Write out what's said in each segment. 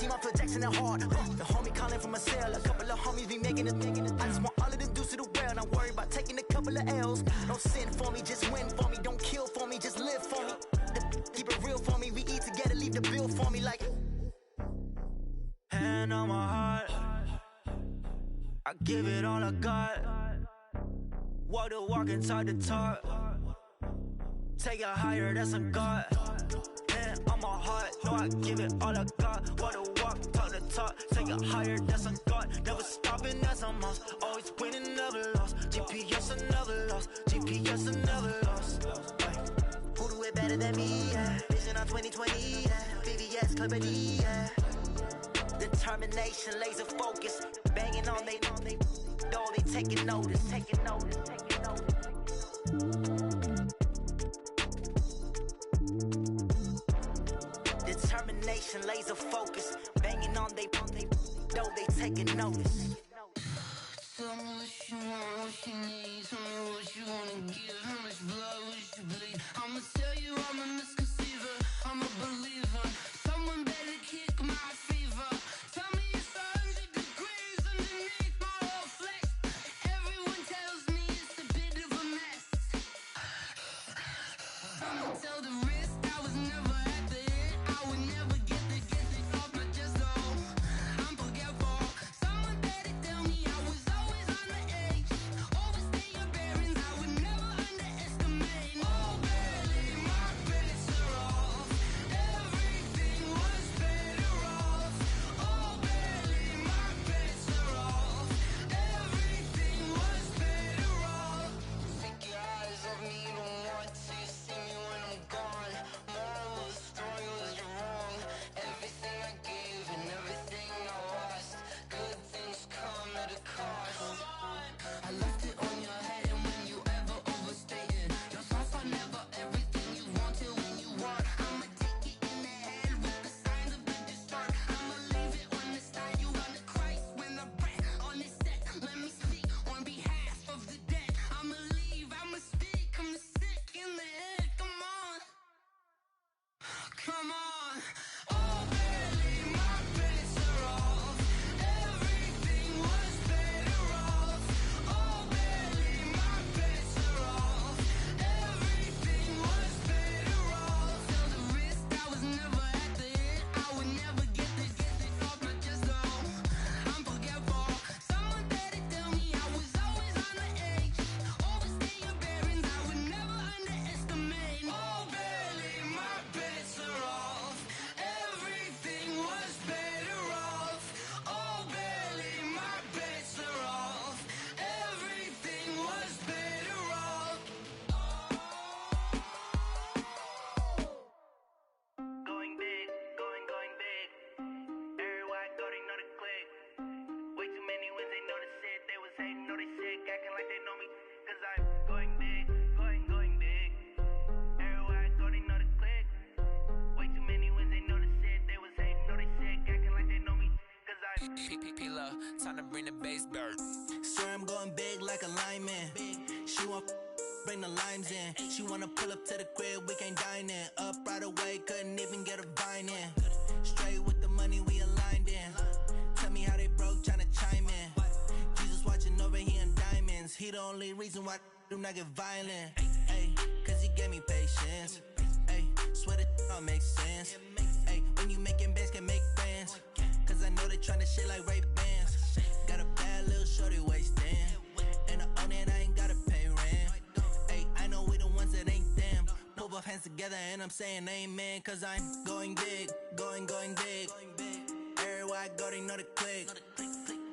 team, I feel Jackson at heart. The homie calling from a cell, a couple of homies be making it. I just want all of them dudes to do well, not worry about taking a couple of L's. Don't sin for me, just win for me. Don't kill for me, just live for me. Keep it real for me, we eat together, leave the bill for me like. Hand on my heart, I give it all I got. Walk the walk and talk the talk. Take it higher, that's a God. Hand on my heart, no, I give it all I got. Walk the walk, talk the talk. Take it higher, that's a God. Never stopping, that's a must. Always winning, never lost. GPS, I never lost. GPS, I never lost. Who do it better than me? Yeah. Vision on 2020, yeah. VVS, Clippity, yeah. Determination, laser focus. Banging on they, though they taking notice, taking notice, taking notice. Determination, laser focus. Banging on they, though they taking notice. Tell me what you want, what you need. Tell me what you wanna give. How much blood would you bleed? I'ma tell you I'm a misconceiver. I'm a believer. Someone better kick my fever. Tell me it's 100 degrees underneath my whole flesh. Everyone tells me it's a bit of a mess. I'ma tell the risk I was never at the end. I would never get the off my chest though. I'm forgetful. Someone better tell me I was always on the edge. Overstay your bearings, I would never underestimate. Oh, barely my bets are off. Everything was better off. Oh, barely my bets are off. Everything was better off. Take your eyes off me, don't want to see me when I'm gone. Moral of the story was you're wrong. Everything I gave and everything I lost. Good things come at a cost. I left it on your head, and when you ever overstay it, your thoughts are never everything you wanted when you want. I'ma take it in the head with the signs of the start. I'ma leave it on the side. You run the Christ when the breath on this set. Let me speak on behalf of the dead. I'ma leave, I'ma speak. I'm sick in the head. Come on, come on. Oh, barely my bets are off. Everything was better off. Oh, barely my bets are off. Everything was better off. Tell the risk I was never at the end. I would never get this off my chest though. I'm forgetful. Someone better tell me I was always on the edge. Overstay your bearings, I would never underestimate. Oh, barely my bets are off. Everything was better off. Oh, barely my bets are off. Everything was better off. Going big, going big. Everywhere I go, they know the click. Way too many wins, they know the shit. They was hating, know they sick, acting like they know me. Cause I'm going big, going big. Everywhere I go, they know the click. Way too many wins, they know the shit. They was hating, know they sick, acting like they know me. Cause I'm P-P-P-Lo, time to bring the bass bird. swear I'm going big like a lineman. She want bring the limes in. She wanna pull up to the crib, we can't dine in. Up right away, couldn't even get a vine in. Straight with the money we aligned in. Tell me how they broke, tryna chime in. Jesus watching over here in diamonds. He the only reason why I do not get violent. Ay, cause he gave me patience. Ay, swear that all makes sense. Ay, when you making bands, can make friends. Cause I know they tryna shit like Ray-Bans. Got a bad little shorty wasting. And I own it, I ain't gotta pay rent. Ay, I know we the ones that ain't them. Pull both hands together and I'm saying amen. Cause I'm going big, going big. Everywhere I go, they know the click.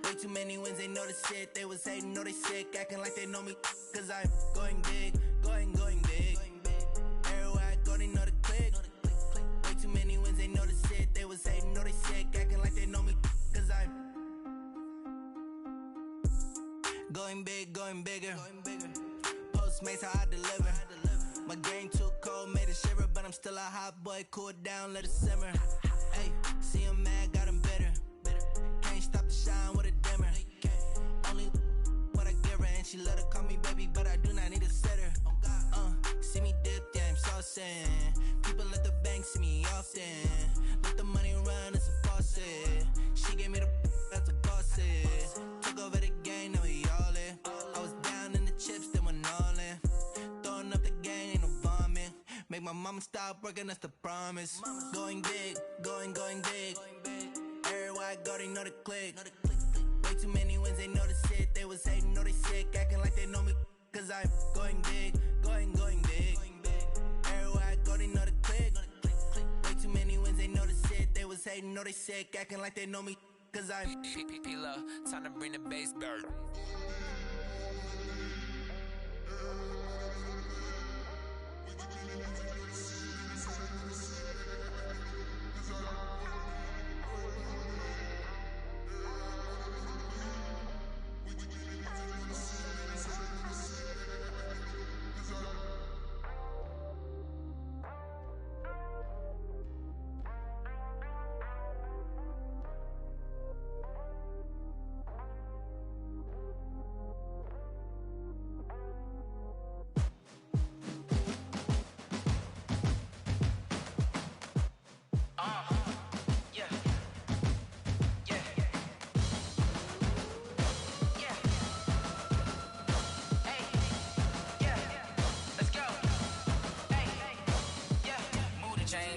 Way too many wins, they know the shit. They was hating, know they sick, acting like they know me. Cause I'm going big, going big. Everywhere I go, they know the click. Way too many wins, they know the shit. They was hating, know they sick, acting like they know me. Cause I'm going big, going bigger. Postmates, how I deliver. My game too cold, made it shiver. But I'm still a hot boy, cool it down, let it simmer. Hey, see him mad, got him bitter. Can't stop the shine with a dimmer. Only what I give her, and she love to call me baby, but I do not need a sitter. See me dip, yeah, I'm saucing. People at the bank see me often. Let the money run, it's a faucet. mama stop working, that's the promise. Going big, going big. Everywhere I go, they know the click. Way too many wins, they know the shit. They was hating, know they sick, acting like they know me. Cause I'm going big, going big. Everywhere I go, they know the click. Way too many wins, they know the shit. They was hating, know they sick, acting like they know me. Cause I'm P-Love, time to bring the bass bird.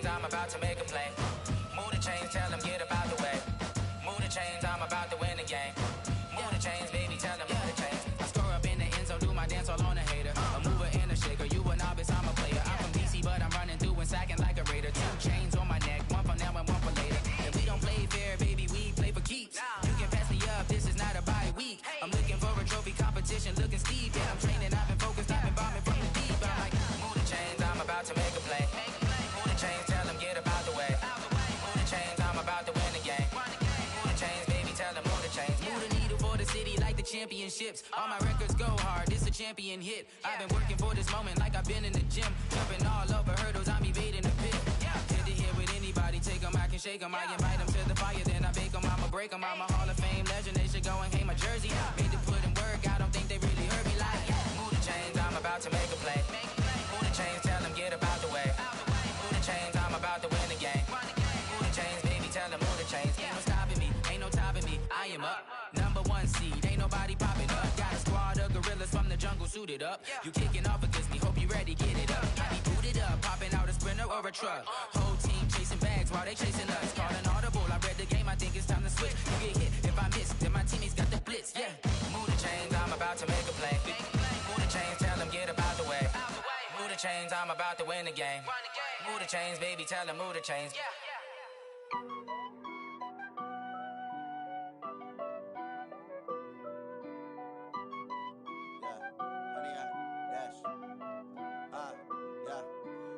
I'm about to make a play. Move the chains, tell them get about the way. Move the chains, I'm about to win the game. Move the chains, baby, tell them move the chains. I score up in the end zone, do my dance all on a hater. A mover and a shaker, you a novice, I'm a player. I'm from DC, but I'm running through and sacking like a raider. 2 chains on my neck, one for now and one for later. If we don't play fair, baby, we play for keeps. You can pass me up, this is not a bye week. I'm looking for a trophy competition, looking steep. Yeah, I'm training, I've been focused, I've been bombing from the deep. I'm like, move the chains, I'm about to make a play. Move the chains, tell them get about the way. Move the chains, I'm about to win the game. Move the chains, baby, tell them move the chains. Move the needle for the city like the championships. All my records go hard, this a champion hit. I've been working for this moment like I've been in the gym. Jumping all over hurdles, I'm evading the pit. Head to head with anybody, take them, I can shake them. I invite them to the fire, then I bake them, I'ma break them. I'm a Hall of Fame legend, they should go and hang my jersey. Made to put in work, I don't think they really heard me like. Move the chains, I'm about to make a play. Move the chains, tell them get about the way. Move the chains, I'm about to win the game. Move the chains, baby, tell them move the chains. Ain't no stopping me, ain't no topping me. I am up, #1 seed, ain't nobody popping up. Got a squad of gorillas from the jungle suited up. You kicking off against me, hope you ready, get it up. I be booted up, popping out a sprinter or a truck. Whole team chasing bags while they chasing us. Calling audible, I read the game, I think it's time to switch. You get hit, if I miss, then my teammates got the blitz, yeah. Move the chains, I'm about to make a play. Move the chains, tell them get about the way. Move the chains, I'm about to win the game. Move the chains, baby, tell them move the chains.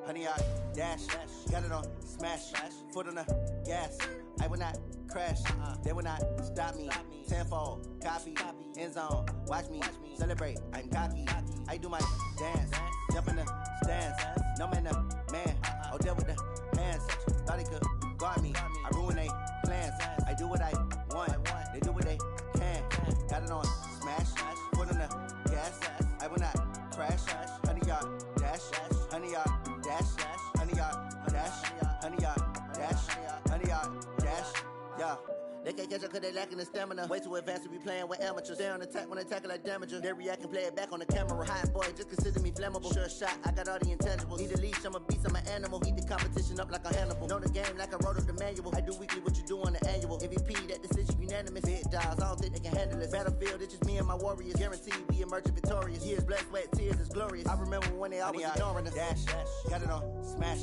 Honey, I dash, got it on smash, foot on the gas. I will not crash, they will not stop me. Tenfold, copy, end zone, watch me celebrate. I'm cocky, I do my dance, jump in the stands. No man, the man, I'll deal with the hands. Thought he could guard me, I ruin they plans. I do what I want, they do what they can. Got it on smash, foot on the gas. I will not crash, honey, y'all dash, honey, y'all dash, honey, y'all dash, honey, y'all dash, honey, y'all dash, yeah. They can't catch up cause they lacking the stamina. Way too advanced to be playing with amateurs. Stay on attack when I tackle like damager. They react and play it back on the camera. Hot boy, just consider me flammable. Sure shot, I got all the intangibles. Need a leash, I'm a beast, I'm an animal. Heat the competition up like a Hannibal. Know the game like I wrote up the manual. I do weekly what you do on the annual. MVP, that decision unanimous. Big dials, I don't think they can handle it. Battlefield, it's just me and my warriors. Guaranteed we emerge victorious. Years, blood, sweat, tears, is glorious. I remember when they always ignoring us. Dash, got it on smash,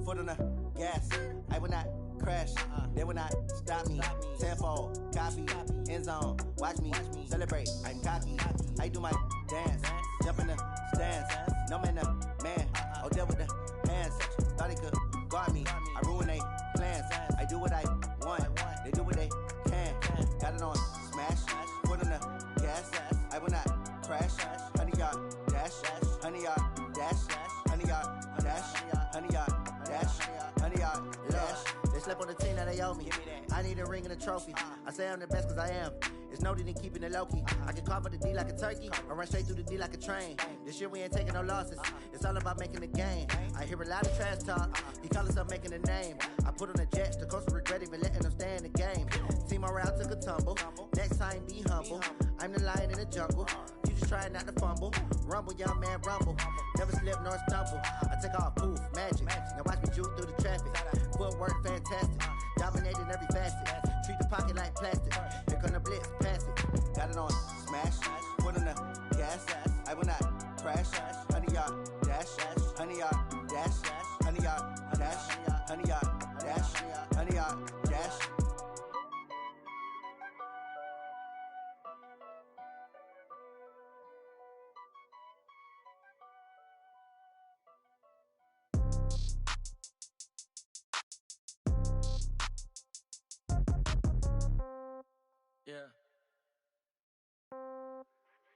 foot on the gas. I will not crash, they will not stop me. Tenfold, copy, end zone, watch me celebrate. I'm cocky, I do my dance, jump in the stands. No man, the man, I'll deal with the hands. Thought he could guard me, I ruin they plans. I do what I want, they do what they can. Got it on smash, foot on the gas. I will not crash, honey, y'all dash, honey, y'all dash, honey, y'all dash, honey, y'all dash, honey, y'all dash. They slept on the team that they owe me. I need a ring and a trophy. I say I'm the best cause I am. It's no need in keeping it low-key. I can carve up the D like a turkey, or run straight through the D like a train. This year we ain't taking no losses. It's all about making the game. I hear a lot of trash talk. He call himself making a name. I put on the Jets, the coach will regret even letting them stay in the game. Team morale took a tumble. Next time, be humble. I'm the lion in the jungle. You just trying not to fumble. Rumble, young man, rumble. Never slip nor stumble. I take off, poof, magic. Now watch me juke through the traffic. Footwork, fantastic. Dominating every facet. Treat the pocket like plastic. Here come the blitz, pass it. Got it on smash. Foot on the gas. I will not crash. 100-yard dash. 100-yard dash. 100-yard dash. 100-yard dash. 100-yard dash.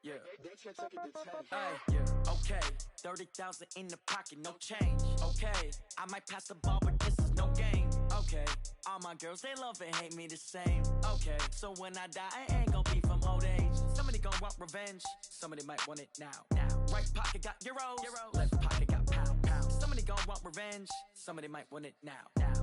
Yeah. Hey, yeah. Okay, 30,000 in the pocket, no change. Okay, I might pass the ball, but this is no game. Okay, all my girls, they love and hate me the same. Okay, so when I die, I ain't gon' be from old age. Somebody gon' want revenge, somebody might want it now. Right pocket got euros, left pocket got pound. Somebody gon' want revenge, somebody might want it now.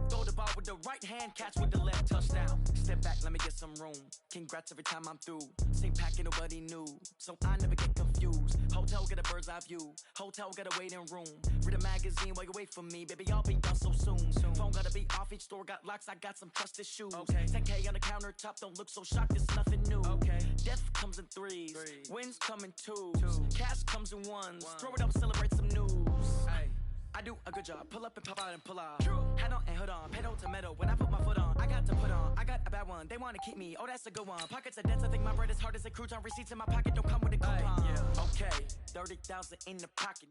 Throw the ball with the right hand, catch with the left, touchdown. Step back, let me get some room. Congrats every time I'm through. Same packet, nobody knew, so I never get confused. Hotel get a bird's eye view. Hotel get a waiting room. Read a magazine while you wait for me, baby. I'll be done so soon. Phone gotta be off. Each store got locks. I got some trusted shoes. Okay. 10K on the countertop. Don't look so shocked. It's nothing new. Okay. Death comes in threes. Wins come in twos. Cash comes in ones. Throw it up, celebrate some news. Hey. I do a good job. Pull up and pop out and pull out. Head on and hood on. Pedal to metal. When I put my foot on, I got to put on. I got a bad one. They want to keep me. Oh, that's a good one. Pockets are dense. I think my bread is hard as a crouton. Receipts in my pocket don't come with a coupon. Okay. 30,000 in the pocket.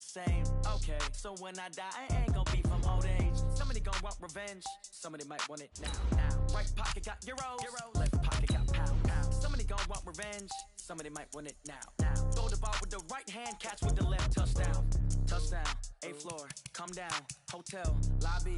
Same. Okay. So when I die, I ain't gon' be from old age. Somebody gon' want revenge. Somebody might want it now. Right pocket got euro. Left pocket got pound. Somebody gon' want revenge. Somebody might want it now. Throw the ball with the right hand, catch with the left, touchdown. Touchdown, 8th floor, come down, hotel, lobby.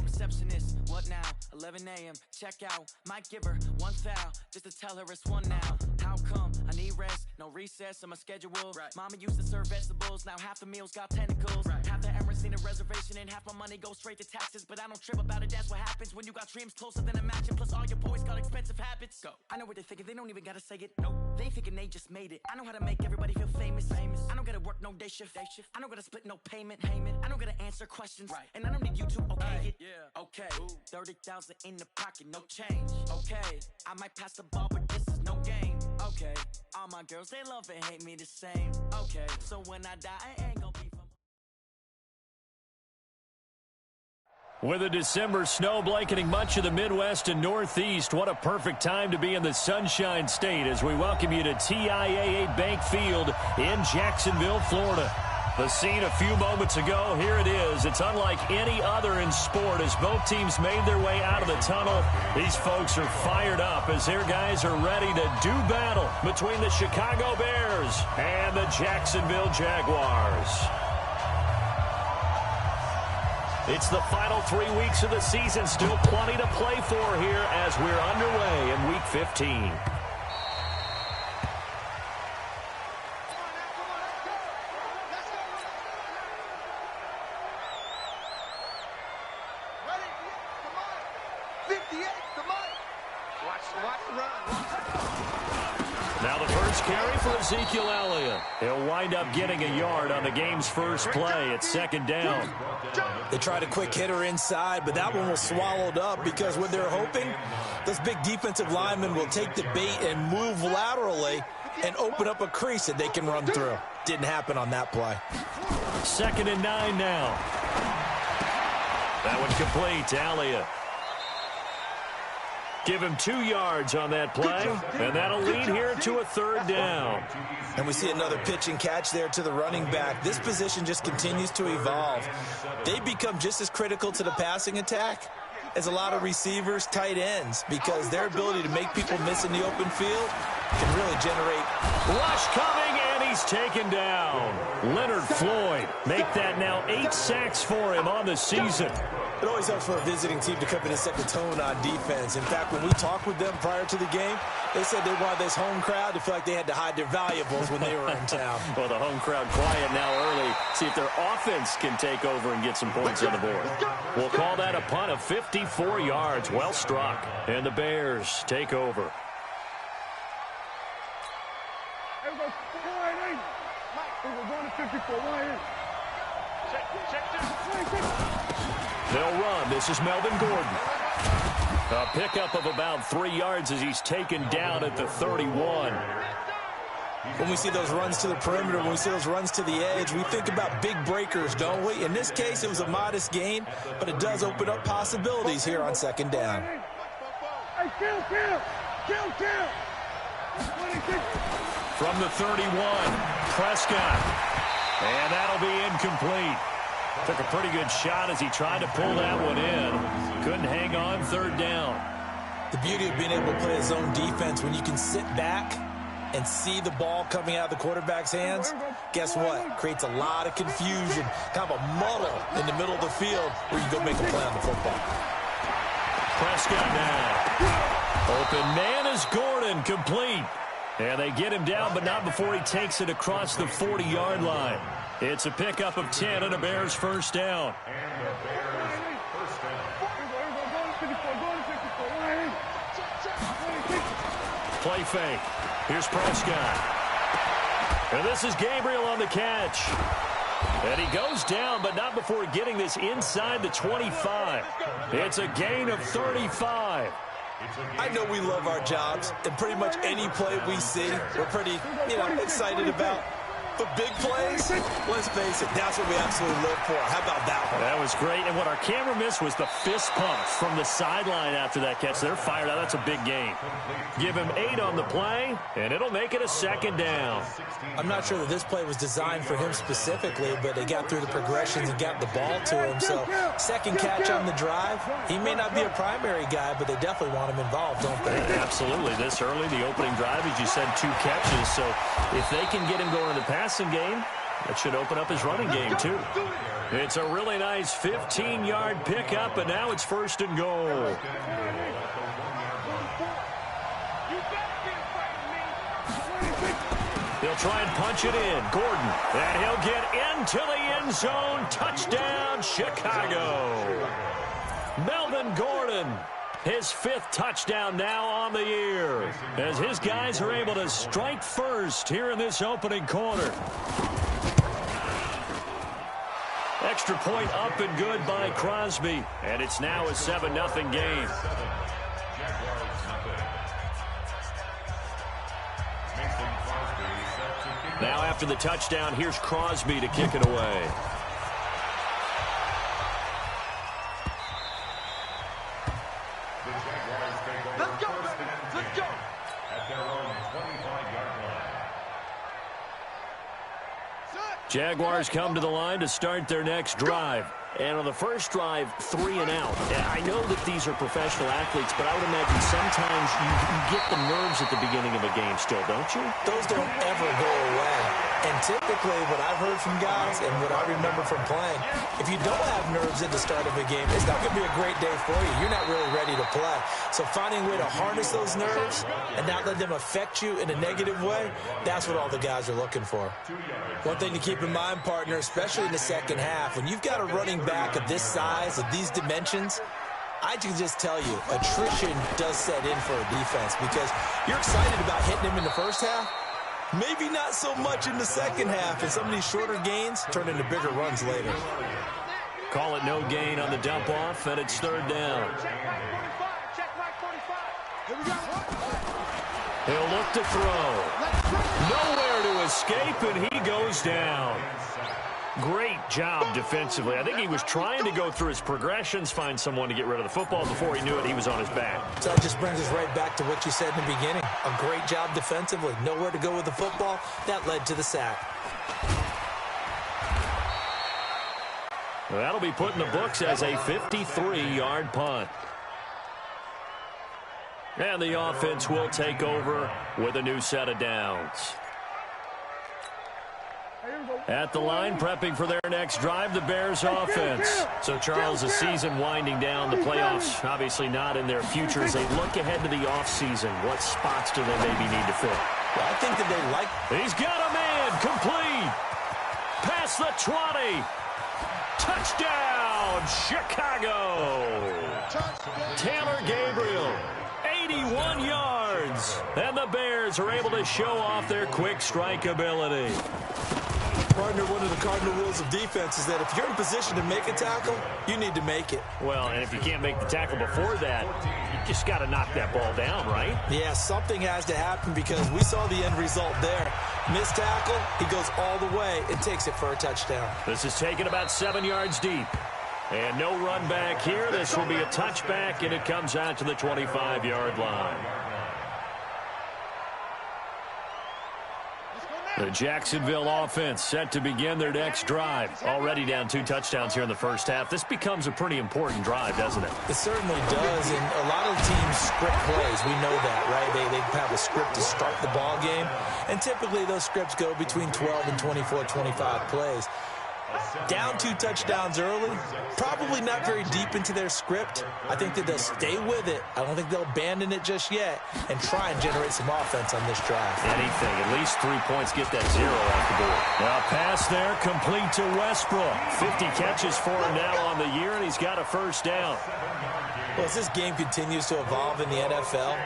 Receptionist, what now? 11 a.m., check out. Might give her one foul, just to tell her it's one now. How come? I need rest, no recess on my schedule. Mama used to serve vegetables, now half the meals got tentacles. Half the Emirates need a reservation and half my money goes straight to taxes. But I don't trip about it, that's what happens when you got dreams closer than a match. And plus all your boys got expensive habits. Go. I know what they're thinking, they don't even gotta say it. Nope. They thinking they just made it. I know how to make everybody feel famous. I don't gotta work no day shift. I don't gotta split no payment. I don't gotta answer questions. And I don't need you to okay it. Okay, 30,000 in the pocket, no change. Okay, I might pass the ball, but this is no game. Okay, all my girls, they love and hate me the same. Okay, so when I die, I ain't gon' be from... With a December snow blanketing much of the Midwest and Northeast, what a perfect time to be in the Sunshine State as we welcome you to TIAA Bank Field in Jacksonville, Florida. The scene a few moments ago, here it is. It's unlike any other in sport as both teams made their way out of the tunnel. These folks are fired up as their guys are ready to do battle between the Chicago Bears and the Jacksonville Jaguars. It's the final 3 weeks of the season, still plenty to play for here as we're underway in Week 15. Now the first carry for Ezekiel Elliott. He'll wind up getting a yard on the game's first play at 2nd down. They tried a quick hitter inside, but that one was swallowed up because what they're hoping, those big defensive linemen will take the bait and move laterally and open up a crease that they can run through. Didn't happen on that play. 2nd and 9 now. That one complete to Elliott. Give him 2 yards on that play, and that'll lead here to a 3rd down. And we see another pitch and catch there to the running back. This position just continues to evolve. They become just as critical to the passing attack as a lot of receivers, tight ends, because their ability to make people miss in the open field can really generate. Rush coming, and he he's taken down. Leonard Floyd make that now 8 sacks for him on the season. It always helps for a visiting team to come in and set the tone on defense. In fact, when we talked with them prior to the game, they said they wanted this home crowd to feel like they had to hide their valuables when they were in town. Well, the home crowd quiet now early. See if their offense can take over and get some points on the board. We'll call that a punt of 54 yards. Well struck. And the Bears take over. They'll run. This is Melvin Gordon. A pickup of about 3 yards as he's taken down at the 31. When we see those runs to the perimeter, when we see those runs to the edge, we think about big breakers, don't we? In this case, it was a modest gain, but it does open up possibilities here on second down. From the 31, Prescott. And that'll be incomplete. Took a pretty good shot as he tried to pull that one in. Couldn't hang on third down. The beauty of being able to play a zone defense when you can sit back and see the ball coming out of the quarterback's hands, guess what? Creates a lot of confusion, kind of a muddle in the middle of the field where you go make a play on the football. Prescott now. Open man is Gordon, complete. And they get him down, but not before he takes it across the 40-yard line. It's a pickup of 10 and a Bears first down. Play fake. Here's Prescott. And this is Gabriel on the catch. And he goes down, but not before getting this inside the 25. It's a gain of 35. I know we love our jobs, and pretty much any play we see, we're pretty, excited about. But big plays, let's face it, that's what we absolutely live for. How about that one? That was great. And what our camera missed was the fist pump from the sideline after that catch. They're fired out. That's a big gain. Give him 8 on the play, and it'll make it a second down. I'm not sure that this play was designed for him specifically, but they got through the progressions and got the ball to him. So second catch on the drive. He may not be a primary guy, but they definitely want him involved, don't they? Absolutely. This early, the opening drive, as you said, 2 catches. So if they can get him going in the passing game, that should open up his running game, too. It's a really nice 15-yard pickup, and now it's first and goal. They'll try and punch it in. Gordon, and he'll get into the end zone. Touchdown, Chicago. Melvin Gordon, his 5th touchdown now on the year, as his guys are able to strike first here in this opening quarter. Extra point up and good by Crosby, and it's now a 7-0 game. Now after the touchdown, here's Crosby to kick it away. Let's go, baby. Let's go. At their own 25-yard line. Jaguars come to the line to start their next drive. And on the first drive, 3 and out. I know that these are professional athletes, but I would imagine sometimes you get the nerves at the beginning of a game still, don't you? Those don't ever go away. And typically what I've heard from guys and what I remember from playing, if you don't have nerves at the start of a game, it's not going to be a great day for you. You're not really ready to play. So finding a way to harness those nerves and not let them affect you in a negative way, that's what all the guys are looking for. One thing to keep in mind, partner, especially in the second half, when you've got a running back of this size, of these dimensions, I can just tell you, attrition does set in for a defense because you're excited about hitting him in the first half, maybe not so much in the second half, and some of these shorter gains turn into bigger runs later. Call it no gain on the dump off, and it's third down. He'll look to throw. Nowhere to escape, and he goes down. Great job defensively. I think he was trying to go through his progressions, find someone to get rid of the football. Before he knew it, he was on his back. So that just brings us right back to what you said in the beginning. A great job defensively. Nowhere to go with the football. That led to the sack. Well, that'll be put in the books as a 53-yard punt. And the offense will take over with a new set of downs. At the line, prepping for their next drive, the Bears offense. So, Charles, the season winding down, the playoffs obviously not in their future. As they look ahead to the offseason, what spots do they maybe need to fill? Well, I think that they like... He's got a man, complete. Past the 20. Touchdown, Chicago. Taylor Gabriel, 81 yards. And the Bears are able to show off their quick strike ability. Partner, one of the cardinal rules of defense is that if you're in position to make a tackle, you need to make it. Well, and if you can't make the tackle before that, you just got to knock that ball down, right? Yeah, something has to happen because we saw the end result there. Missed tackle, he goes all the way and takes it for a touchdown. This is taken about 7 yards deep. And no run back here. This will be a touchback, and it comes out to the 25-yard line. The Jacksonville offense set to begin their next drive. Already down 2 touchdowns here in the first half. This becomes a pretty important drive, doesn't it? It certainly does, and a lot of teams script plays. We know that, right? They have a script to start the ball game, and typically those scripts go between 12 and 24, 25 plays. Down 2 touchdowns early, probably not very deep into their script. I think that they'll stay with it. I don't think they'll abandon it just yet and try and generate some offense on this drive. Anything, at least 3 points, get that 0 off the board. Now pass there, complete to Westbrook. 50 catches for him now on the year, and he's got a first down. Well, as this game continues to evolve in the NFL,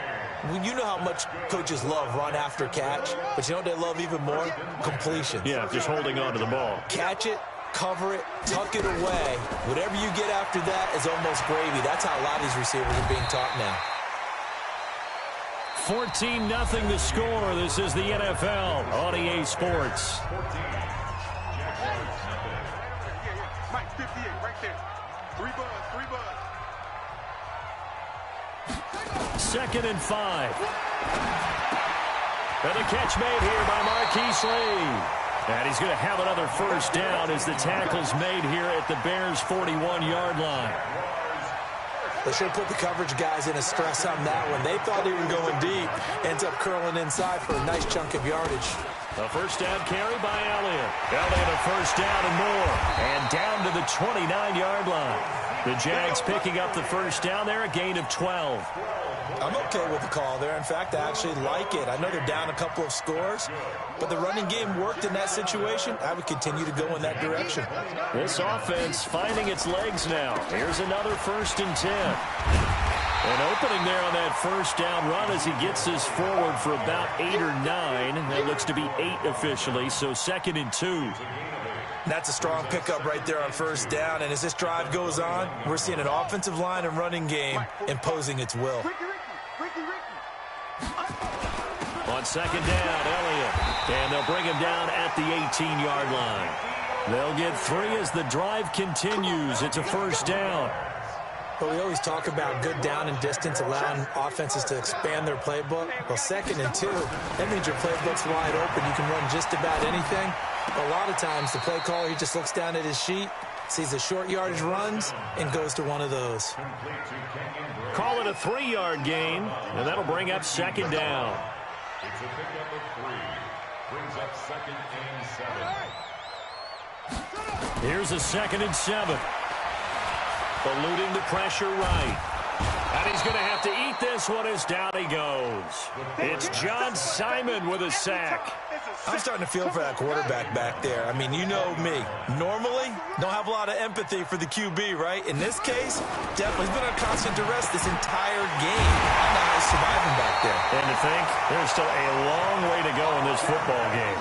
you know how much coaches love run after catch, but you know what they love even more? Completion. Yeah, just holding on to the ball. Catch it, cover it, tuck it away. Whatever you get after that is almost gravy. That's how a lot of these receivers are being taught now. 14-0 the score. This is the NFL on EA Sports. Mike, 58, right there. 3 buzz. 2nd and 5. And a catch made here by Marquise Lee. And he's going to have another first down as the tackle's made here at the Bears' 41-yard line. They should have put the coverage guys in a stress on that one. They thought he was going deep. Ends up curling inside for a nice chunk of yardage. A first down carry by Elliott. Elliott a first down and more. And down to the 29-yard line. The Jags picking up the first down there, a gain of 12. I'm okay with the call there. In fact, I actually like it. I know they're down a couple of scores, but the running game worked in that situation. I would continue to go in that direction. This offense finding its legs now. Here's another 1st and 10. An opening there on that first down run as he gets this forward for about 8 or 9. That looks to be 8 officially, so 2nd and 2. That's a strong pickup right there on first down, and as this drive goes on, we're seeing an offensive line and running game imposing its will. On 2nd down, Elliott, and they'll bring him down at the 18-yard line. They'll get 3 as the drive continues. It's a first down. But we always talk about good down and distance, allowing offenses to expand their playbook. Well, 2nd and 2, that means your playbook's wide open. You can run just about anything. A lot of times, the play caller, he just looks down at his sheet, sees the short yardage runs, and goes to one of those. Call it a 3-yard gain, and that'll bring up 2nd down. It's a pickup of 3. Brings up 2nd and 7. Here's a 2nd and 7. Eluding the pressure right. And he's going to have to eat this one as down he goes. It's John Simon with a sack. I'm starting to feel for that quarterback back there. I mean, you know me. Normally, don't have a lot of empathy for the QB, right? In this case, definitely he's been on constant duress this entire game. I don't know how he's surviving back there. And to think, there's still a long way to go in this football game.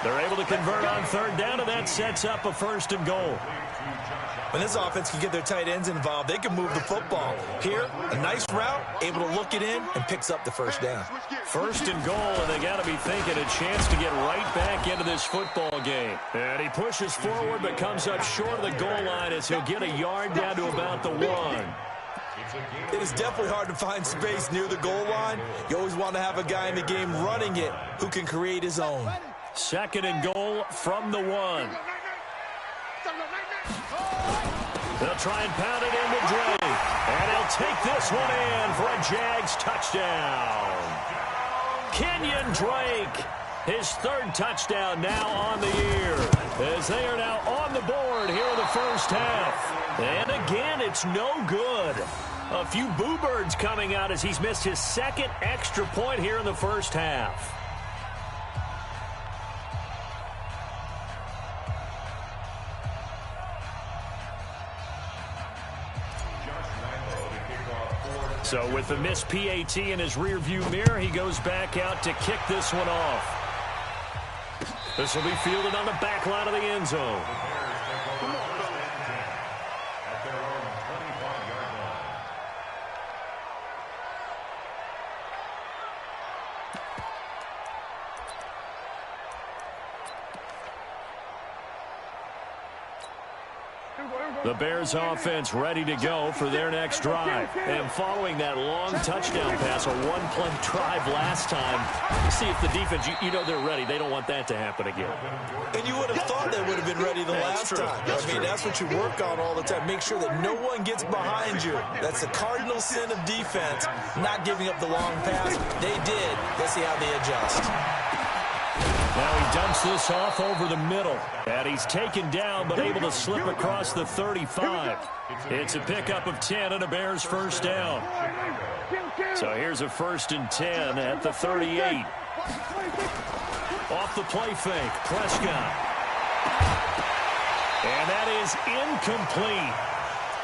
They're able to convert on 3rd down, and that sets up a 1st and goal. When this offense can get their tight ends involved, they can move the football. Here, a nice route, able to look it in, and picks up the first down. 1st and goal, and they got to be thinking a chance to get right back into this football game. And he pushes forward, but comes up short of the goal line as he'll get a yard down to about the 1. It is definitely hard to find space near the goal line. You always want to have a guy in the game running it who can create his own. 2nd and goal from the 1. They'll try and pound it into Drake. And he'll take this one in for a Jags touchdown. Kenyon Drake His third touchdown now on the year, as they are now on the board here in the first half. And again, it's no good. A few boo birds coming out as he's missed his second extra point here in the first half. So with the missed PAT in his rearview mirror, he goes back out to kick this one off. This will be fielded on the back line of the end zone. The Bears offense ready to go for their next drive. And following that long touchdown pass, a one-play drive last time, see if the defense, you know they're ready. They don't want that to happen again. And you would have thought they would have been ready the last time. That's what you work on all the time. Make sure that no one gets behind you. That's the cardinal sin of defense, not giving up the long pass. They did. Let's see how they adjust. Now he dumps this off over the middle. And he's taken down, but able to slip across the 35. It's a pickup of 10 and a Bears first down. So here's a 1st and 10 at the 38. Off the play fake, Prescott. And that is incomplete.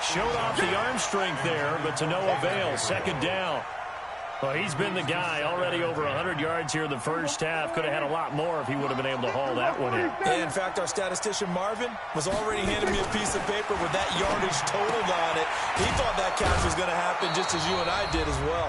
Showed off the arm strength there, but to no avail. Second down. Well, he's been the guy, already over 100 yards here in the first half. Could have had a lot more if he would have been able to haul that one in. In fact, our statistician Marvin was already handing me a piece of paper with that yardage totaled on it. He thought that catch was going to happen just as you and I did as well.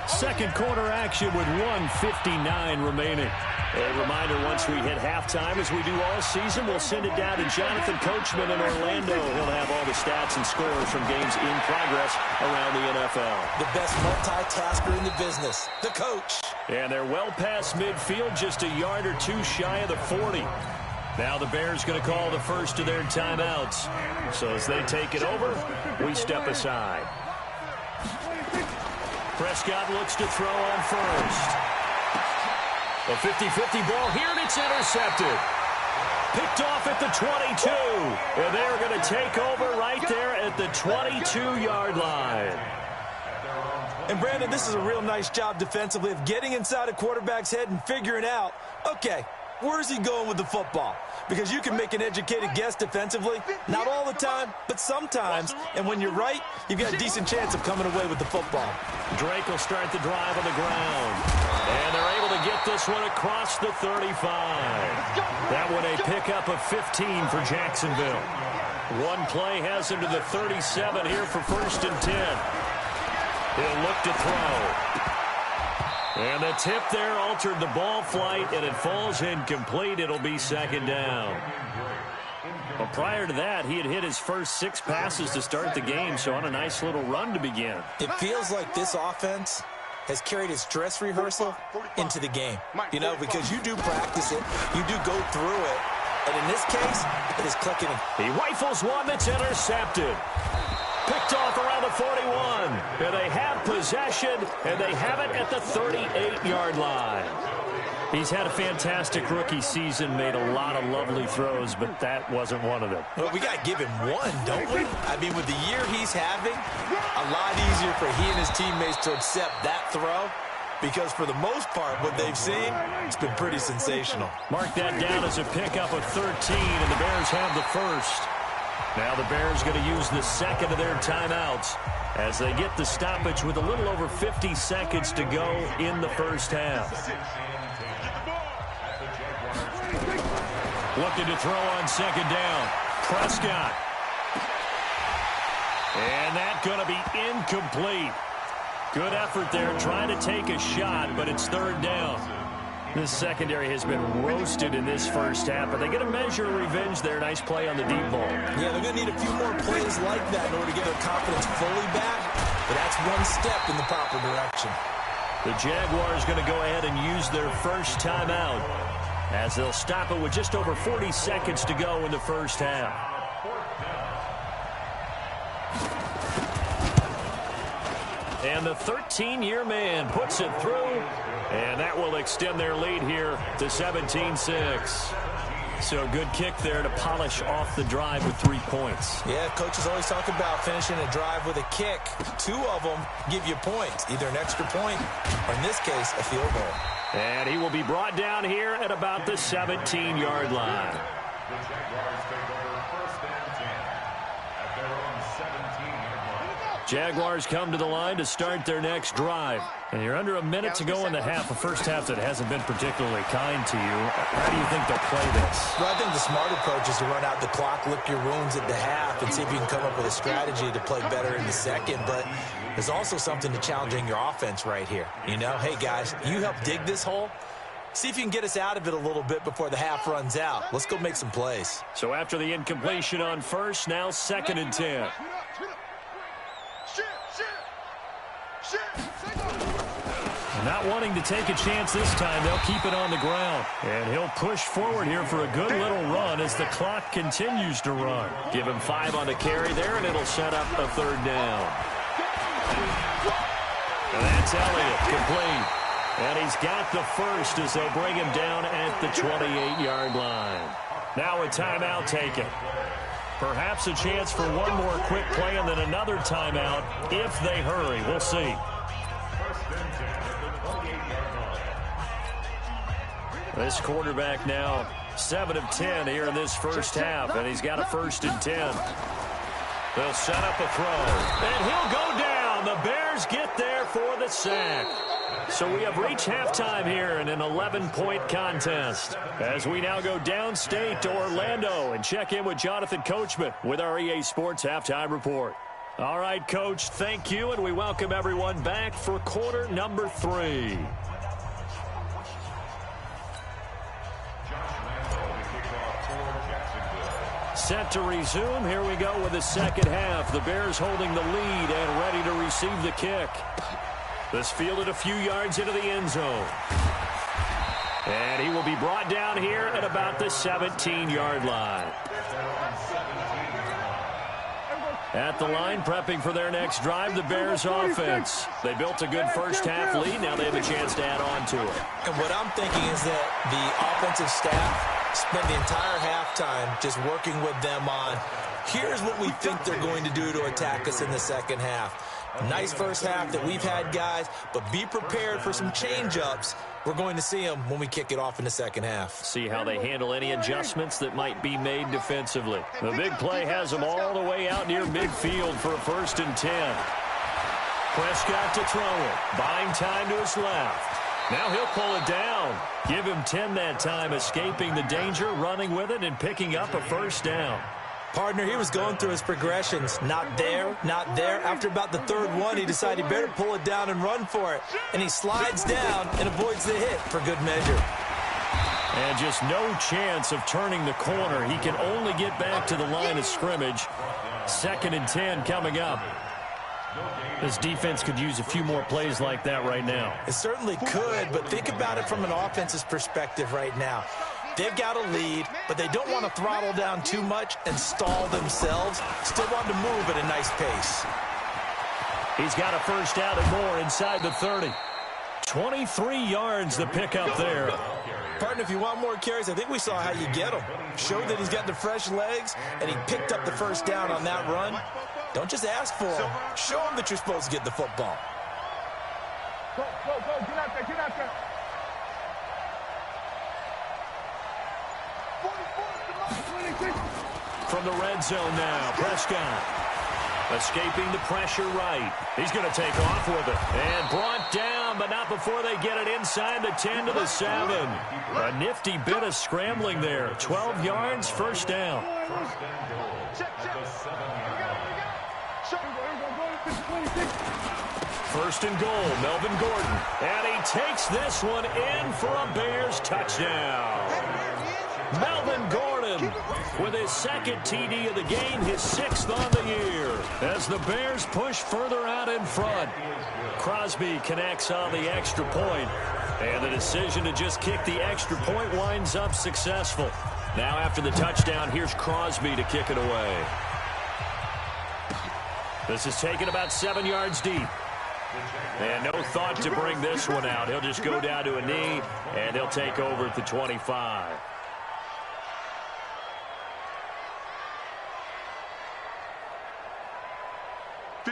Second quarter action with 1:59 remaining. A reminder, once we hit halftime, as we do all season, we'll send it down to Jonathan Coachman in Orlando. He'll have all the stats and scores from games in progress around the NFL. The best multitasker in the business, the coach. And they're well past midfield, just a yard or two shy of the 40. Now the Bears going to call the first of their timeouts. So as they take it over, we step aside. Prescott looks to throw on first. A 50-50 ball here, and it's intercepted. Picked off at the 22. And they're going to take over right there at the 22-yard line. And, Brandon, this is a real nice job defensively of getting inside a quarterback's head and figuring out, okay, where's he going with the football? Because you can make an educated guess defensively. Not all the time, but sometimes. And when you're right, you've got a decent chance of coming away with the football. Drake will start the drive on the ground. And they're able to get this one across the 35. That one a pickup of 15 for Jacksonville. One play has him to the 37 here for 1st and 10. He'll look to throw. And the tip there altered the ball flight, and it falls incomplete. It'll be second down. Well, prior to that, he had hit his first 6 passes to start the game, so on a nice little run to begin. It feels like this offense has carried its dress rehearsal into the game. You know, because you do practice it, you do go through it, and in this case, it is clicking. He rifles one that's intercepted. Picked off around the 41. And they have possession, and they have it at the 38-yard line. He's had a fantastic rookie season, made a lot of lovely throws, but that wasn't one of them. Well, we got to give him one, don't we? I mean, with the year he's having, a lot easier for he and his teammates to accept that throw, because for the most part, what they've seen, it's been pretty sensational. Mark that down as a pickup of 13, and the Bears have the first. Now the Bears going to use the second of their timeouts as they get the stoppage with a little over 50 seconds to go in the first half. Looking to throw on second down. Prescott. And that's going to be incomplete. Good effort there trying to take a shot, but it's third down. This secondary has been roasted in this first half, but they get a measure of revenge there. Nice play on the deep ball. Yeah, they're going to need a few more plays like that in order to get their confidence fully back, but that's one step in the proper direction. The Jaguars going to go ahead and use their first timeout as they'll stop it with just over 40 seconds to go in the first half. And the 13-year man puts it through, And that will extend their lead here to 17-6. So good kick there to polish off the drive with 3 points. Yeah, coaches always talk about finishing a drive with a kick. 2 of them give you points, either an extra point or, in this case, a field goal. And he will be brought down here at about the 17-yard line. The Jaguars take over 1st and 10 at their own 17-yard line. Jaguars come to the line to start their next drive. And you're under a minute to go in the half, a first half that hasn't been particularly kind to you. How do you think they'll play this? Well, I think the smart approach is to run out the clock, lick your wounds at the half, and see if you can come up with a strategy to play better in the second. But there's also something to challenging your offense right here. You know, hey, guys, you help dig this hole. See if you can get us out of it a little bit before the half runs out. Let's go make some plays. So after the incompletion on first, now 2nd and 10. Not wanting to take a chance this time, they'll keep it on the ground. And he'll push forward here for a good little run as the clock continues to run. Give him 5 on the carry there, and it'll set up a 3rd down. And that's Elliott, complete. And he's got the first as they'll bring him down at the 28-yard line. Now a timeout taken. Perhaps a chance for one more quick play and then another timeout if they hurry. We'll see. This quarterback now 7 of 10 here in this first half, and he's got a 1st and 10. They'll set up a throw, and he'll go down. The Bears get there for the sack. So we have reached halftime here in an 11-point contest as we now go downstate to Orlando and check in with Jonathan Coachman with our EA Sports Halftime Report. All right, Coach, thank you, and we welcome everyone back for quarter number 3. Set to resume. Here we go with the second half. The Bears holding the lead and ready to receive the kick. This fielded a few yards into the end zone. And he will be brought down here at about the 17-yard line. At the line, prepping for their next drive, the Bears offense. They built a good first half lead. Now they have a chance to add on to it. And what I'm thinking is that the offensive staff spent the entire halftime just working with them on, here's what we think they're going to do to attack us in the second half. Nice first half that we've had, guys, but be prepared for some change-ups. We're going to see them when we kick it off in the second half. See how they handle any adjustments that might be made defensively. The big play has them all the way out near midfield for a 1st and 10. Prescott to throw it. Buying time to his left. Now he'll pull it down. Give him 10 that time, escaping the danger, running with it, and picking up a 1st down. Partner, he was going through his progressions. Not there, not there. After about the 3rd one, he decided he better pull it down and run for it. And he slides down and avoids the hit for good measure. And just no chance of turning the corner. He can only get back to the line of scrimmage. 2nd and 10 coming up. This defense could use a few more plays like that right now. It certainly could, but think about it from an offense's perspective right now. They've got a lead, but they don't want to throttle down too much and stall themselves. Still want to move at a nice pace. He's got a 1st down and more inside the 30. 23 yards the pickup there. Partner, if you want more carries, I think we saw how you get them. Showed that he's got the fresh legs, and he picked up the 1st down on that run. Don't just ask for them. Show them that you're supposed to get the football. Go, get out there, get out there. From the red zone now, Prescott. Escaping the pressure right. He's going to take off with it. And brought down, but not before they get it inside the 10 to the 7. A nifty bit of scrambling there. 12 yards, 1st down. First and goal, Melvin Gordon. And he takes this one in for a Bears touchdown. Melvin Gordon with his 2nd TD of the game, his 6th on the year. As the Bears push further out in front. Crosby connects on the extra point. And the decision to just kick the extra point winds up successful. Now after the touchdown, here's Crosby to kick it away. This is taken about 7 yards deep. And no thought to bring this one out. He'll just go down to a knee, and they'll take over at the 25.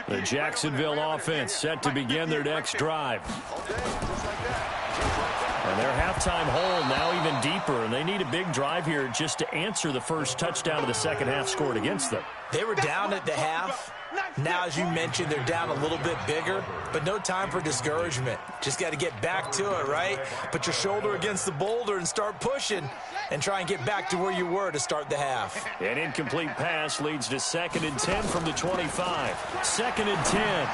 The Jacksonville offense set to begin their next drive. And their halftime hole now even deeper, and they need a big drive here just to answer the first touchdown of the second half scored against them. They were down at the half. Now, as you mentioned, they're down a little bit bigger, but no time for discouragement. Just got to get back to it, right? Put your shoulder against the boulder and start pushing and try and get back to where you were to start the half. An incomplete pass leads to 2nd and 10 from the 25. 2nd and 10.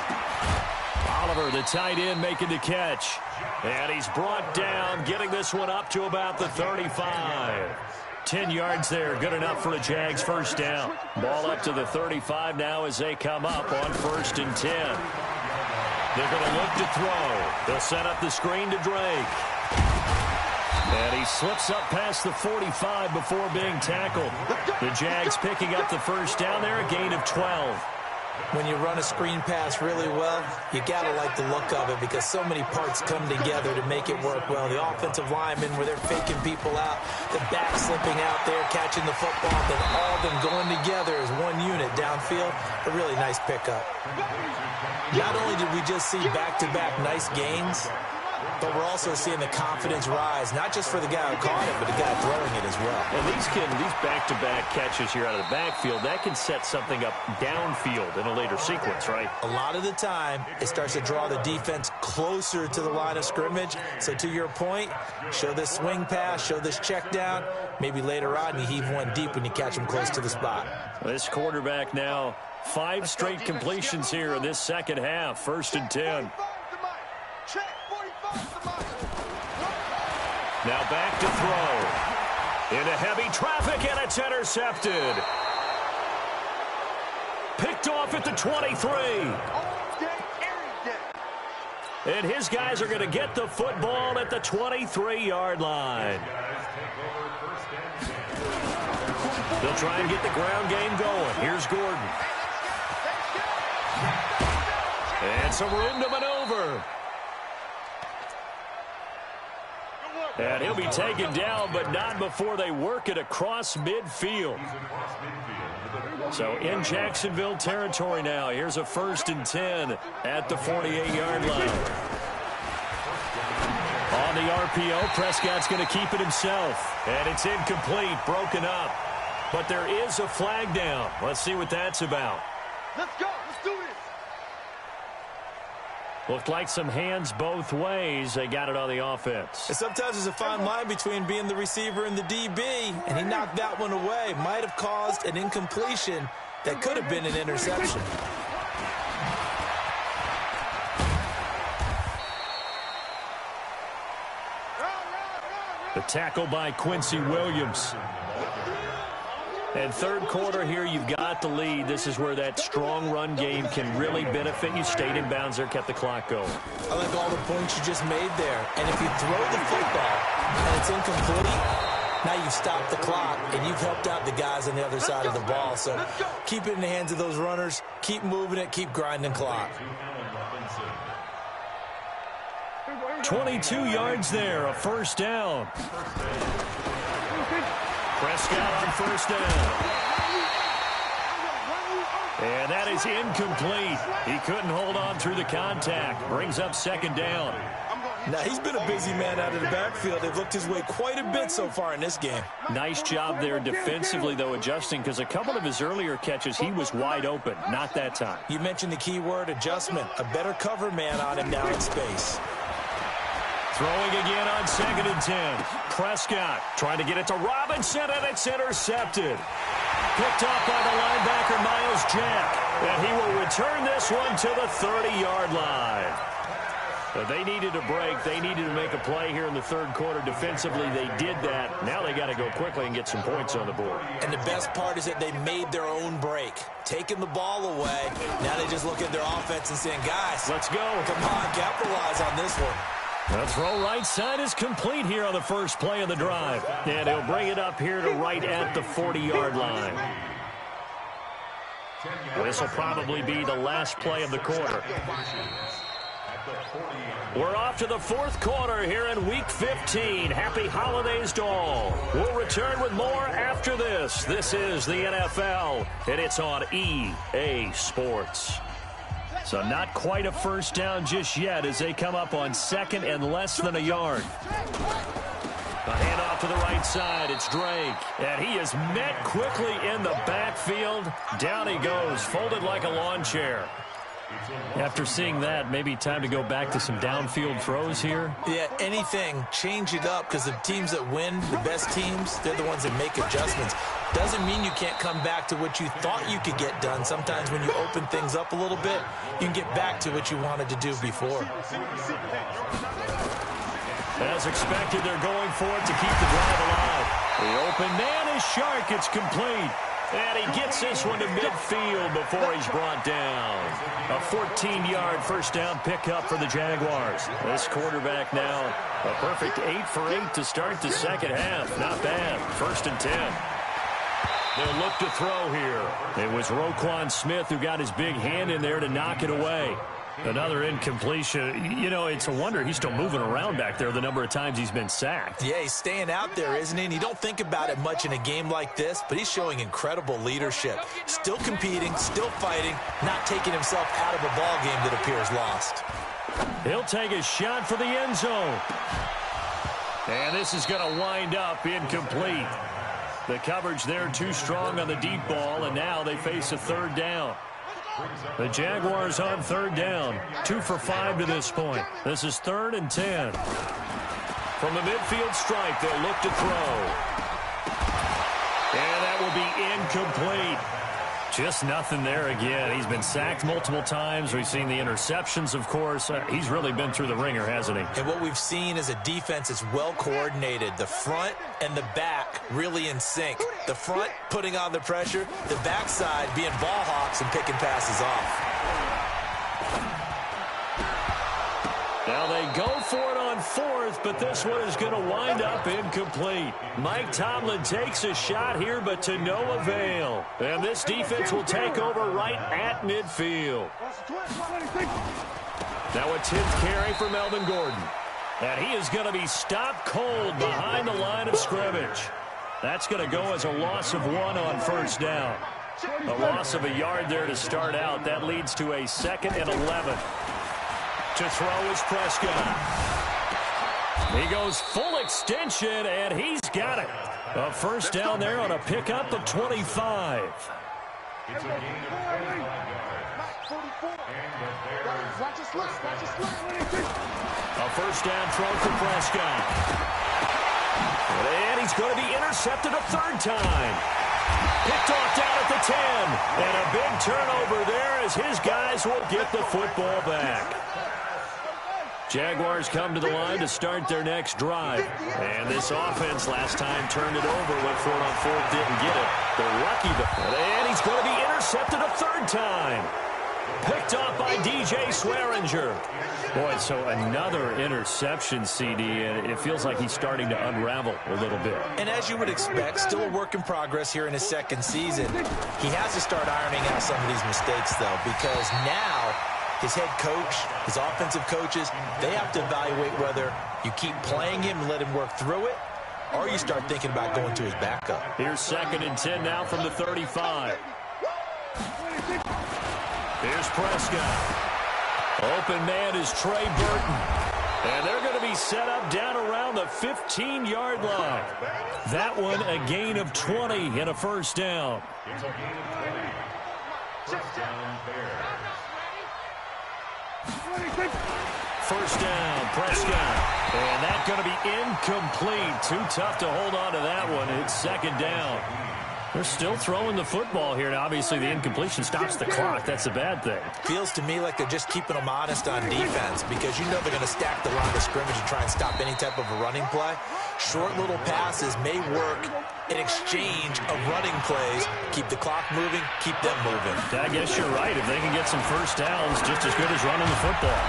Oliver, the tight end, making the catch. And he's brought down, getting this one up to about the 35. 10 yards there, good enough for a Jags first down. Ball up to the 35 now as they come up on 1st and 10. They're going to look to throw. They'll set up the screen to Drake. And he slips up past the 45 before being tackled. The Jags picking up the first down there, a gain of 12. When you run a screen pass really well, you got to like the look of it because so many parts come together to make it work well. The offensive linemen, where they're faking people out, the back slipping out there, catching the football, then all of them going together as one unit downfield. A really nice pickup. Not only did we just see back-to-back nice gains, but we're also seeing the confidence rise, not just for the guy who caught it, but the guy throwing it as well. And these back-to-back catches here out of the backfield, that can set something up downfield in a later sequence, right? A lot of the time, it starts to draw the defense closer to the line of scrimmage. So to your point, show this swing pass, show this check down. Maybe later on you heave one deep when you catch them close to the spot. This quarterback now, 5 straight completions here in this second half. 1st and 10. Now back to throw. Into heavy traffic, and it's intercepted. Picked off at the 23. And his guys are going to get the football at the 23-yard line. They'll try and get the ground game going. Here's Gordon. And some room to maneuver. And he'll be taken down, but not before they work it across midfield. So in Jacksonville territory now. Here's a 1st and 10 at the 48-yard line. On the RPO, Prescott's going to keep it himself. And it's incomplete, broken up. But there is a flag down. Let's see what that's about. Let's go. Let's do this. Looked like some hands both ways. They got it on the offense. And sometimes there's a fine line between being the receiver and the DB, and he knocked that one away. Might have caused an incompletion that could have been an interception. The tackle by Quincy Williams. And third quarter here, you've got the lead. This is where that strong run game can really benefit you. Stayed in bounds there, kept the clock going. I like all the points you just made there. And if you throw the football and it's incomplete, now you've stopped the clock and you've helped out the guys on the other side of the ball. So keep it in the hands of those runners. Keep moving it. Keep grinding clock. 22 yards there, a first down. Prescott on first down. And that is incomplete. He couldn't hold on through the contact. Brings up 2nd down. Now, he's been a busy man out of the backfield. They've looked his way quite a bit so far in this game. Nice job there defensively, though, adjusting, because a couple of his earlier catches, he was wide open. Not that time. You mentioned the key word, adjustment. A better cover man on him now in space. Throwing again on 2nd and 10. Prescott trying to get it to Robinson, and it's intercepted. Picked off by the linebacker, Miles Jack. And he will return this one to the 30-yard line. But they needed a break. They needed to make a play here in the third quarter. Defensively, they did that. Now they got to go quickly and get some points on the board. And the best part is that they made their own break. Taking the ball away. Now they just look at their offense and saying, guys, let's go. Come on, capitalize on this one. The throw right side is complete here on the first play of the drive. And he'll bring it up here to right at the 40-yard line. This will probably be the last play of the quarter. We're off to the fourth quarter here in Week 15. Happy holidays to all. We'll return with more after this. This is the NFL, and it's on EA Sports. So not quite a first down just yet as they come up on second and less than a yard. A handoff to the right side. It's Drake. And he is met quickly in the backfield. Down he goes, folded like a lawn chair. After seeing that, maybe time to go back to some downfield throws here. Yeah, anything. Change it up because the teams that win, the best teams, they're the ones that make adjustments. Doesn't mean you can't come back to what you thought you could get done. Sometimes when you open things up a little bit, you can get back to what you wanted to do before. As expected, they're going for it to keep the drive alive. The open man is Shark. It's complete. And he gets this one to midfield before he's brought down. A 14-yard first down pickup for the Jaguars. This quarterback now, a perfect 8 for 8 to start the second half. Not bad. 1st and 10. They'll look to throw here. It was Roquan Smith who got his big hand in there to knock it away. Another incompletion. You know, it's a wonder he's still moving around back there the number of times he's been sacked. Yeah, he's staying out there, isn't he? And you don't think about it much in a game like this, but he's showing incredible leadership. Still competing, still fighting, not taking himself out of a ball game that appears lost. He'll take a shot for the end zone. And this is going to wind up incomplete. The coverage there too strong on the deep ball, and now they face a third down. The Jaguars on third down. 2 for 5 to this point. This is 3rd and 10. From the midfield stripe, they'll look to throw. And that will be incomplete. Just nothing there again. He's been sacked multiple times. We've seen the interceptions, of course. He's really been through the ringer, hasn't he? And what we've seen is a defense that's well coordinated. The front and the back really in sync. The front putting on the pressure, the backside being ball hawks and picking passes off. Now they go for it on 4th, but this one is going to wind up incomplete. Mike Tomlin takes a shot here, but to no avail. And this defense will take over right at midfield. Now a 10th carry for Melvin Gordon. And he is going to be stopped cold behind the line of scrimmage. That's going to go as a loss of 1 on first down. A loss of a yard there to start out. That leads to a 2nd and 11. To throw is Prescott. He goes full extension, and he's got it. A first down there on a pickup of 25. It's a gain of 25 yards. A first down throw for Prescott. And he's going to be intercepted a 3rd time. Picked off down at the 10. And a big turnover there as his guys will get the football back. Jaguars come to the line to start their next drive. And this offense last time turned it over, went for it on 4th, didn't get it. They're lucky. And he's going to be intercepted a 3rd time. Picked off by DJ Swearinger. Boy, so another interception, CD, and it feels like he's starting to unravel a little bit. And as you would expect, still a work in progress here in his 2nd season. He has to start ironing out some of these mistakes, though, because now his head coach, his offensive coaches, they have to evaluate whether you keep playing him and let him work through it, or you start thinking about going to his backup. Here's 2nd and 10 now from the 35. Here's Prescott. Open man is Trey Burton. And they're going to be set up down around the 15-yard line. That one a gain of 20 and a first down. It's a gain of 20. First down, Bears. First down, Prescott. And that's going to be incomplete. Too tough to hold on to that one. It's 2nd down. They're still throwing the football here. Now, obviously, the incompletion stops the clock. That's a bad thing. Feels to me like they're just keeping them honest on defense because you know they're going to stack the line of scrimmage and try and stop any type of a running play. Short little passes may work in exchange of running plays. Keep the clock moving, keep them moving. I guess you're right. If they can get some first downs, just as good as running the football.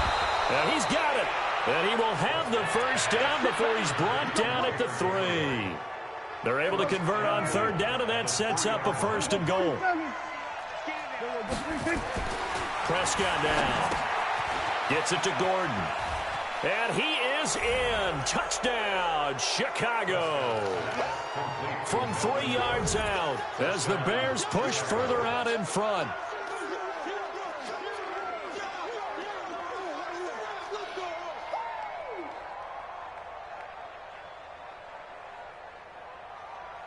And he's got it. And he will have the first down before he's brought down at the 3. They're able to convert on 3rd down, and that sets up a 1st and goal. Prescott down. Gets it to Gordon. And he is in. Touchdown, Chicago. From 3 yards out as the Bears push further out in front.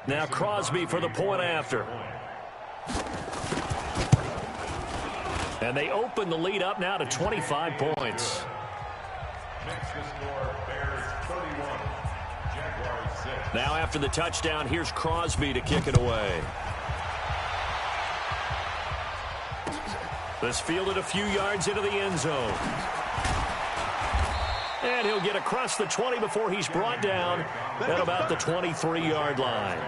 Now Crosby for the point after. And they open the lead up now to 25 points. Next to score, Bears 31, Jaguars 6. Now after the touchdown, here's Crosby to kick it away. This fielded a few yards into the end zone. And he'll get across the 20 before he's brought down at about the 23-yard line.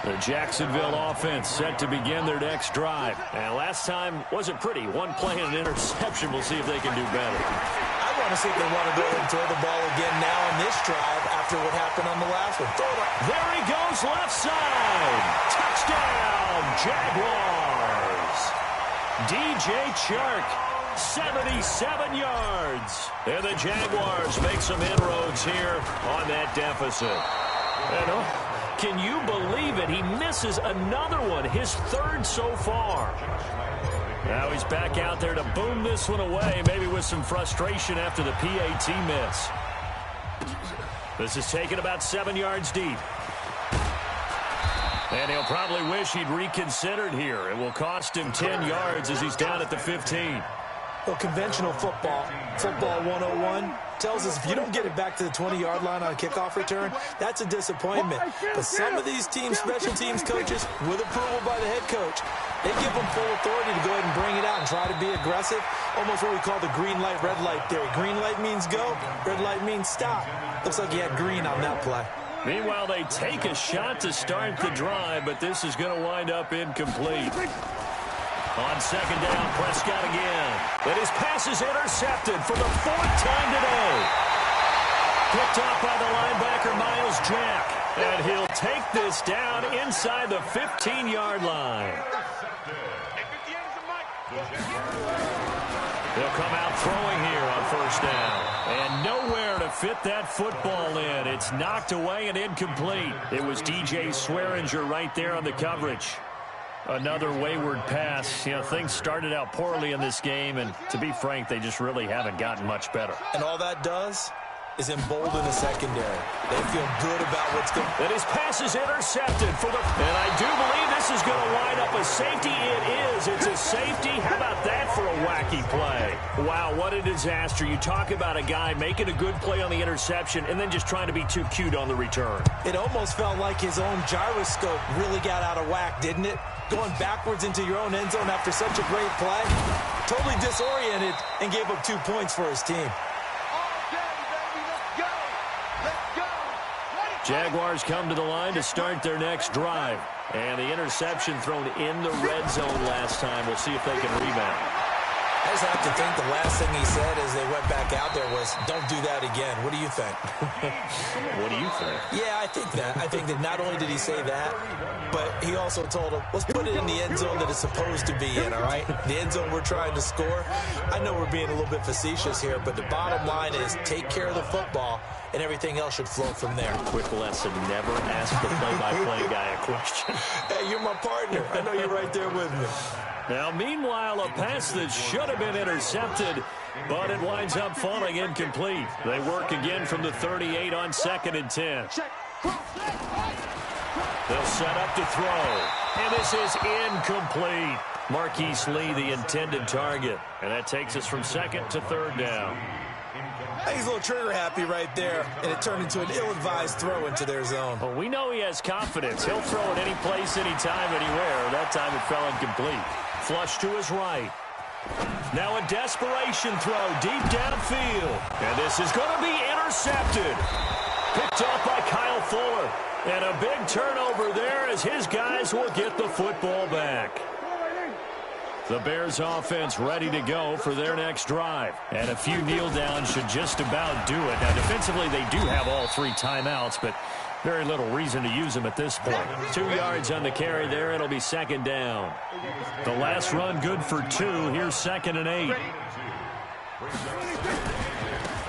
The Jacksonville offense set to begin their next drive. And last time wasn't pretty. One play and an interception. We'll see if they can do better. I want to see if they want to go and throw the ball again now on this drive after what happened on the last one. Throw it up. There he goes, left side. Touchdown, Jaguars. DJ Chark, 77 yards. And the Jaguars make some inroads here on that deficit. And can you believe it? He misses another one, his third so far. Now he's back out there to boom this one away, maybe with some frustration after the PAT miss. This is taken about 7 yards deep. And he'll probably wish he'd reconsidered here. It will cost him 10 yards as he's down at the 15. Well, conventional football 101, tells us if you don't get it back to the 20-yard line on a kickoff return, that's a disappointment. But some of these teams, special teams coaches, with approval by the head coach, they give them full authority to go ahead and bring it out and try to be aggressive, almost what we call the green light, red light theory. Green light means go, red light means stop. Looks like he had green on that play. Meanwhile, they take a shot to start the drive, but this is going to wind up incomplete. On second down, Prescott again. And his pass is intercepted for the 4th time today. Picked off by the linebacker, Miles Jack. And he'll take this down inside the 15-yard line. They'll come out throwing here on first down. And nowhere to fit that football in. It's knocked away and incomplete. It was DJ Swearinger right there on the coverage. Another wayward pass. You know, things started out poorly in this game, and to be frank, they just really haven't gotten much better. And all that does is embolden the secondary. They feel good about what's going on. And his pass is intercepted for the... And I do believe this is going to wind up a safety. It is. It's a safety. How about that for a wacky play? Wow, what a disaster. You talk about a guy making a good play on the interception and then just trying to be too cute on the return. It almost felt like his own gyroscope really got out of whack, didn't it? Going backwards into your own end zone after such a great play. Totally disoriented and gave up 2 points for his team. Jaguars come to the line to start their next drive. And the interception thrown in the red zone last time. We'll see if they can rebound. I just have to think the last thing he said as they went back out there was, don't do that again. What do you think? What do you think? Yeah, I think that. I think that not only did he say that, but he also told him, let's put it in the end zone that it's supposed to be in, all right? The end zone we're trying to score. I know we're being a little bit facetious here, but the bottom line is take care of the football, and everything else should flow from there. Quick lesson, never ask the play-by-play guy a question. Hey, you're my partner. I know you're right there with me. Now, meanwhile, a pass that should have been intercepted, but it winds up falling incomplete. They work again from the 38 on 2nd and 10. They'll set up to throw, and this is incomplete. Marquise Lee, the intended target, and that takes us from 2nd to 3rd down. He's a little trigger happy right there, and it turned into an ill-advised throw into their zone. Well, we know he has confidence. He'll throw it any place, anytime, anywhere. That time it fell incomplete. Flush to his right. Now a desperation throw deep downfield. And this is going to be intercepted. Picked off by Kyle Fuller. And a big turnover there as his guys will get the football back. The Bears offense ready to go for their next drive. And a few kneel downs should just about do it. Now, defensively, they do have all 3 timeouts, but very little reason to use them at this point. 2 yards on the carry there. It'll be 2nd down. The last run good for 2. Here's 2nd and 8.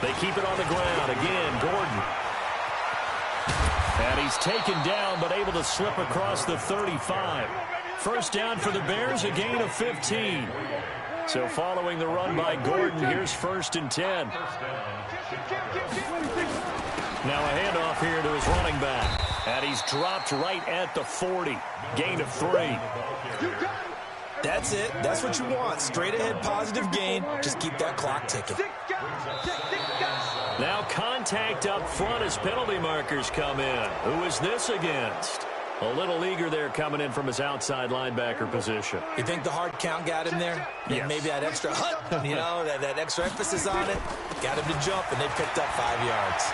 They keep it on the ground. Again, Gordon. And he's taken down, but able to slip across the 35. First down for the Bears, a gain of 15. So following the run by Gordon, here's 1st and 10. Now a handoff here to his running back. And he's dropped right at the 40. Gain of 3. That's it. That's what you want. Straight ahead positive gain. Just keep that clock ticking. Now contact up front as penalty markers come in. Who is this against? A little eager there coming in from his outside linebacker position. You think the hard count got him there? Yes. Maybe that extra that extra emphasis on it. Got him to jump, and they picked up 5 yards.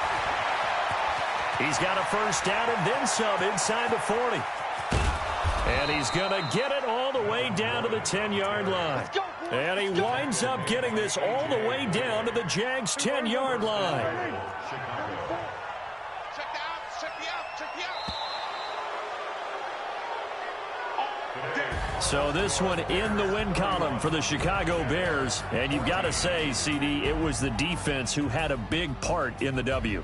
He's got a first down and then some inside the 40. And he's going to get it all the way down to the 10-yard line. And he winds up getting this all the way down to the Jags' 10-yard line. So this one in the win column for the Chicago Bears. And you've got to say, CD, it was the defense who had a big part in the W.